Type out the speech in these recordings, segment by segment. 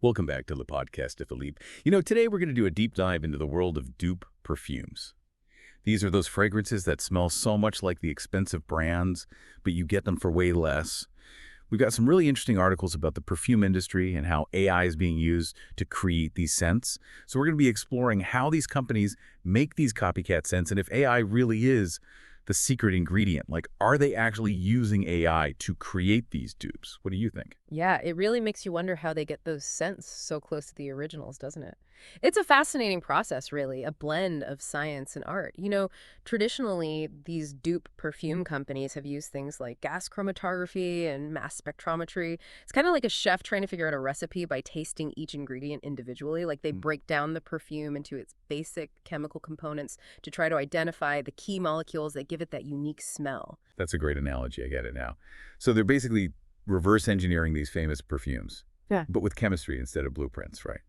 Welcome back to the podcast, Philippe. Today we're going to do a deep dive into the world of dupe perfumes. These are those fragrances that smell so much like the expensive brands, but you get them for way less. We've got some really interesting articles about the perfume industry and how AI is being used to create these scents. So we're going to be exploring how these companies make these copycat scents and if AI really is the secret ingredient. Like, are they actually using AI to create these dupes? What do you think? Yeah, it really makes you wonder how they get those scents so close to the originals, doesn't it? It's a fascinating process, really, a blend of science and art. Traditionally, these dupe perfume companies have used things like gas chromatography and mass spectrometry. It's kind of like a chef trying to figure out a recipe by tasting each ingredient individually. Like they break down the perfume into its basic chemical components to try to identify the key molecules that give it that unique smell. That's a great analogy. I get it now. So they're basically reverse engineering these famous perfumes, Yeah. but with chemistry instead of blueprints, right?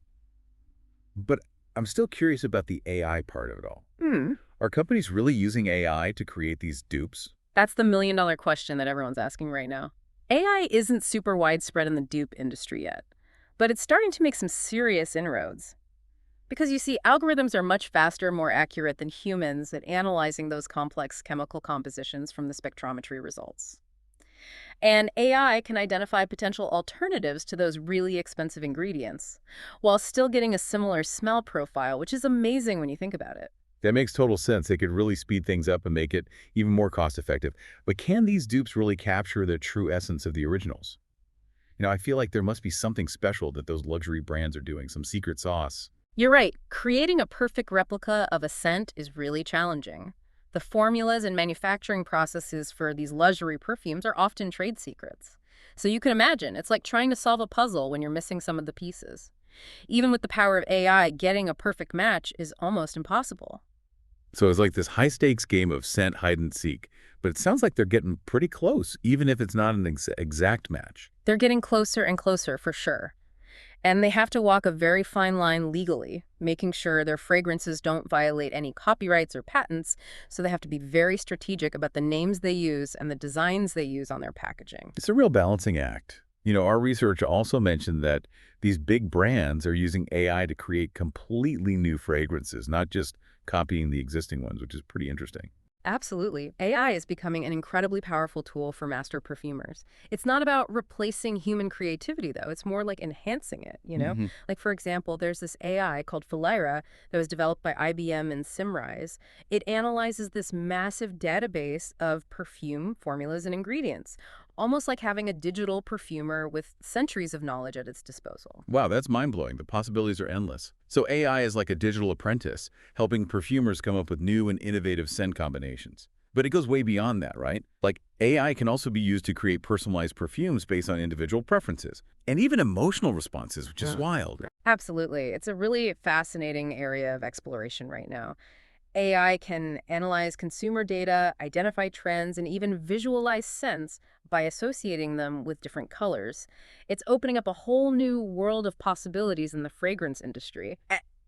But I'm still curious about the AI part of it all. Hmm. Are companies really using AI to create these dupes? That's the million-dollar question that everyone's asking right now. AI isn't super widespread in the dupe industry yet, but it's starting to make some serious inroads. Because you see, algorithms are much faster, more accurate than humans at analyzing those complex chemical compositions from the spectrometry results. And AI can identify potential alternatives to those really expensive ingredients, while still getting a similar smell profile, which is amazing when you think about it. That makes total sense. They could really speed things up and make it even more cost-effective. But can these dupes really capture the true essence of the originals? I feel like there must be something special that those luxury brands are doing, some secret sauce. You're right. Creating a perfect replica of a scent is really challenging. The formulas and manufacturing processes for these luxury perfumes are often trade secrets. So you can imagine, it's like trying to solve a puzzle when you're missing some of the pieces. Even with the power of AI, getting a perfect match is almost impossible. So it's like this high-stakes game of scent hide and seek. But it sounds like they're getting pretty close, even if it's not an exact match. They're getting closer and closer for sure. And they have to walk a very fine line legally, making sure their fragrances don't violate any copyrights or patents, so they have to be very strategic about the names they use and the designs they use on their packaging. It's a real balancing act. Our research also mentioned that these big brands are using AI to create completely new fragrances, not just copying the existing ones, which is pretty interesting. Absolutely. AI is becoming an incredibly powerful tool for master perfumers. It's not about replacing human creativity, though. It's more like enhancing it? Hmm. Like, for example, there's this AI called Philira that was developed by IBM and Simrise. It analyzes this massive database of perfume formulas and ingredients, almost like having a digital perfumer with centuries of knowledge at its disposal. Wow, that's mind-blowing. The possibilities are endless. So AI is like a digital apprentice, helping perfumers come up with new and innovative scent combinations. But it goes way beyond that, right? Like, AI can also be used to create personalized perfumes based on individual preferences, and even emotional responses, which is wild. Absolutely. It's a really fascinating area of exploration right now. AI can analyze consumer data, identify trends, and even visualize scents by associating them with different colors. It's opening up a whole new world of possibilities in the fragrance industry.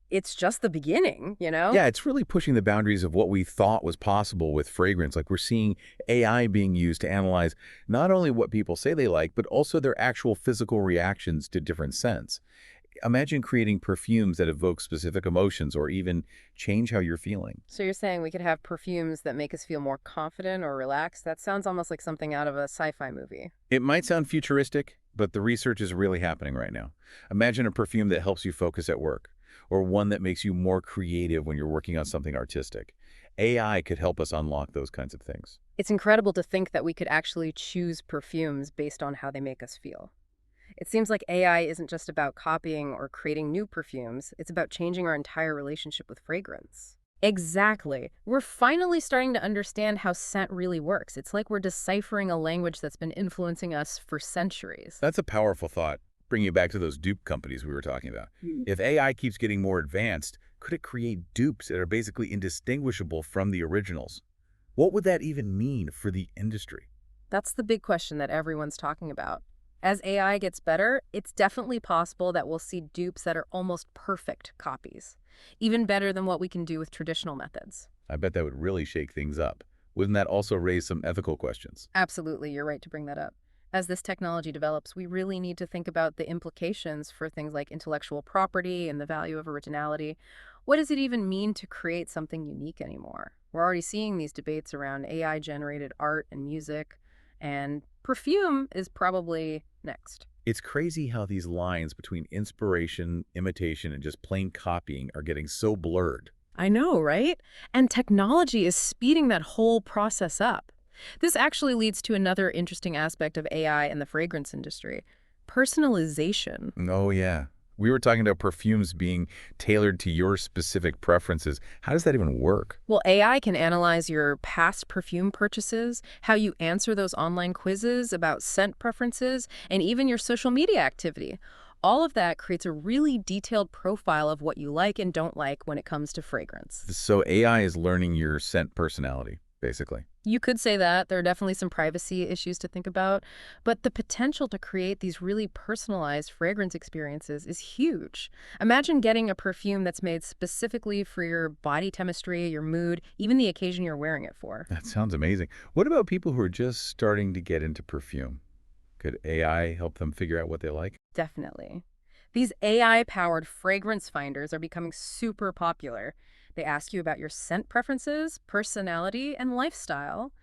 It's just the beginning? Yeah, it's really pushing the boundaries of what we thought was possible with fragrance. Like, we're seeing AI being used to analyze not only what people say they like, but also their actual physical reactions to different scents. Imagine creating perfumes that evoke specific emotions or even change how you're feeling. So you're saying we could have perfumes that make us feel more confident or relaxed? That sounds almost like something out of a sci-fi movie. It might sound futuristic, but the research is really happening right now. Imagine a perfume that helps you focus at work, or one that makes you more creative when you're working on something artistic. AI could help us unlock those kinds of things. It's incredible to think that we could actually choose perfumes based on how they make us feel. It seems like AI isn't just about copying or creating new perfumes, it's about changing our entire relationship with fragrance. Exactly. We're finally starting to understand how scent really works. It's like we're deciphering a language that's been influencing us for centuries. That's a powerful thought, bringing you back to those dupe companies we were talking about. If AI keeps getting more advanced, could it create dupes that are basically indistinguishable from the originals? What would that even mean for the industry? That's the big question that everyone's talking about. As AI gets better, it's definitely possible that we'll see dupes that are almost perfect copies, even better than what we can do with traditional methods. I bet that would really shake things up. Wouldn't that also raise some ethical questions? Absolutely, you're right to bring that up. As this technology develops, we really need to think about the implications for things like intellectual property and the value of originality. What does it even mean to create something unique anymore? We're already seeing these debates around AI-generated art and music, and Perfume is probably next. It's crazy how these lines between inspiration, imitation, and just plain copying are getting so blurred. I know, right? And technology is speeding that whole process up. This actually leads to another interesting aspect of AI in the fragrance industry: personalization. Oh, yeah. We were talking about perfumes being tailored to your specific preferences. How does that even work? Well, AI can analyze your past perfume purchases, how you answer those online quizzes about scent preferences, and even your social media activity. All of that creates a really detailed profile of what you like and don't like when it comes to fragrance. So AI is learning your scent personality, basically. You could say that. There are definitely some privacy issues to think about, but the potential to create these really personalized fragrance experiences is huge. Imagine getting a perfume that's made specifically for your body chemistry, your mood, even the occasion you're wearing it for. That sounds amazing. What about people who are just starting to get into perfume? Could AI help them figure out what they like? Definitely. These AI-powered fragrance finders are becoming super popular. They ask you about your scent preferences, personality, and lifestyle,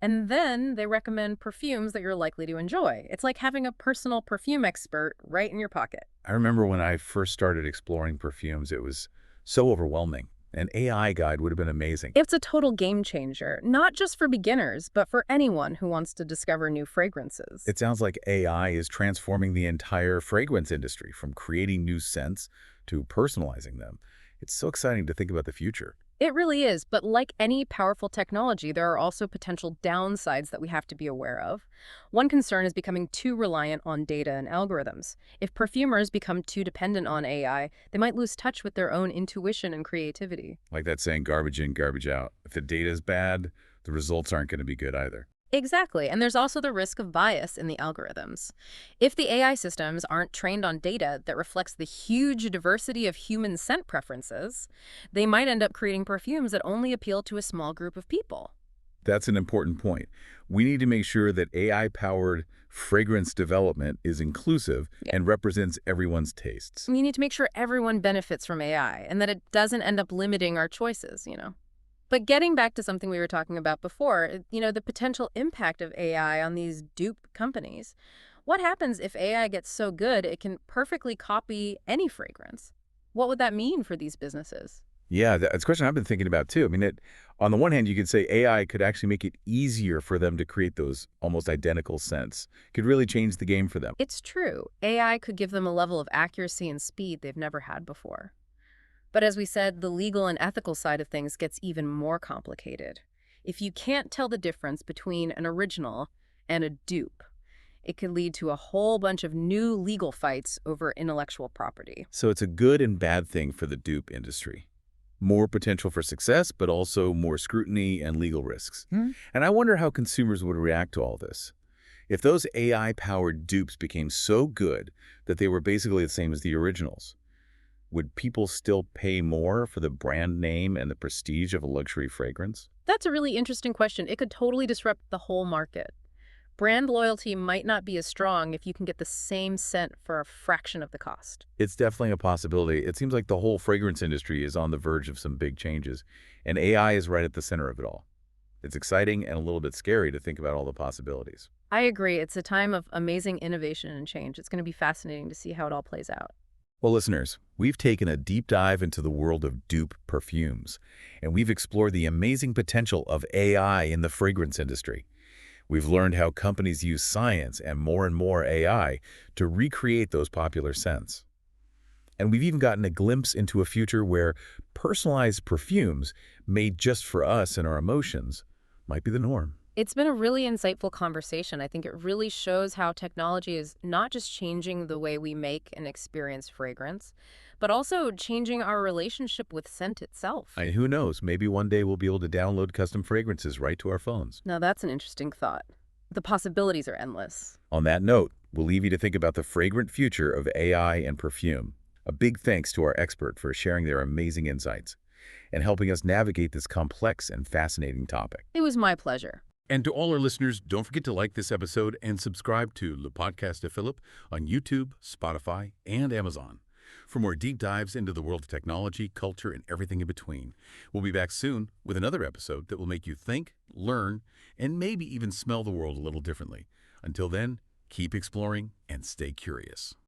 and then they recommend perfumes that you're likely to enjoy. It's like having a personal perfume expert right in your pocket. I remember when I first started exploring perfumes, it was so overwhelming. An AI guide would have been amazing. It's a total game changer, not just for beginners, but for anyone who wants to discover new fragrances. It sounds like AI is transforming the entire fragrance industry, from creating new scents to personalizing them. It's so exciting to think about the future. It really is, but like any powerful technology, there are also potential downsides that we have to be aware of. One concern is becoming too reliant on data and algorithms. If perfumers become too dependent on AI, they might lose touch with their own intuition and creativity. Like that saying, garbage in, garbage out. If the data is bad, the results aren't going to be good either. Exactly, and there's also the risk of bias in the algorithms. If the AI systems aren't trained on data that reflects the huge diversity of human scent preferences, they might end up creating perfumes that only appeal to a small group of people. That's an important point. We need to make sure that AI-powered fragrance development is inclusive Yeah. and represents everyone's tastes. We need to make sure everyone benefits from AI and that it doesn't end up limiting our choices. But getting back to something we were talking about before, the potential impact of AI on these dupe companies. What happens if AI gets so good it can perfectly copy any fragrance? What would that mean for these businesses? Yeah, that's a question I've been thinking about too. I mean, on the one hand, you could say AI could actually make it easier for them to create those almost identical scents. Could really change the game for them. It's true. AI could give them a level of accuracy and speed they've never had before. But as we said, the legal and ethical side of things gets even more complicated. If you can't tell the difference between an original and a dupe, it could lead to a whole bunch of new legal fights over intellectual property. So it's a good and bad thing for the dupe industry. More potential for success, but also more scrutiny and legal risks. And I wonder how consumers would react to all this. If those AI-powered dupes became so good that they were basically the same as the originals, would people still pay more for the brand name and the prestige of a luxury fragrance? That's a really interesting question. It could totally disrupt the whole market. Brand loyalty might not be as strong if you can get the same scent for a fraction of the cost. It's definitely a possibility. It seems like the whole fragrance industry is on the verge of some big changes, and AI is right at the center of it all. It's exciting and a little bit scary to think about all the possibilities. I agree. It's a time of amazing innovation and change. It's going to be fascinating to see how it all plays out. Well, listeners, we've taken a deep dive into the world of dupe perfumes, and we've explored the amazing potential of AI in the fragrance industry. We've learned how companies use science and more AI to recreate those popular scents. And we've even gotten a glimpse into a future where personalized perfumes made just for us and our emotions might be the norm. It's been a really insightful conversation. I think it really shows how technology is not just changing the way we make and experience fragrance, but also changing our relationship with scent itself. And who knows, maybe one day we'll be able to download custom fragrances right to our phones. Now that's an interesting thought. The possibilities are endless. On that note, we'll leave you to think about the fragrant future of AI and perfume. A big thanks to our expert for sharing their amazing insights and helping us navigate this complex and fascinating topic. It was my pleasure. And to all our listeners, don't forget to like this episode and subscribe to Le Podcast de Philippe on YouTube, Spotify, and Amazon for more deep dives into the world of technology, culture, and everything in between. We'll be back soon with another episode that will make you think, learn, and maybe even smell the world a little differently. Until then, keep exploring and stay curious.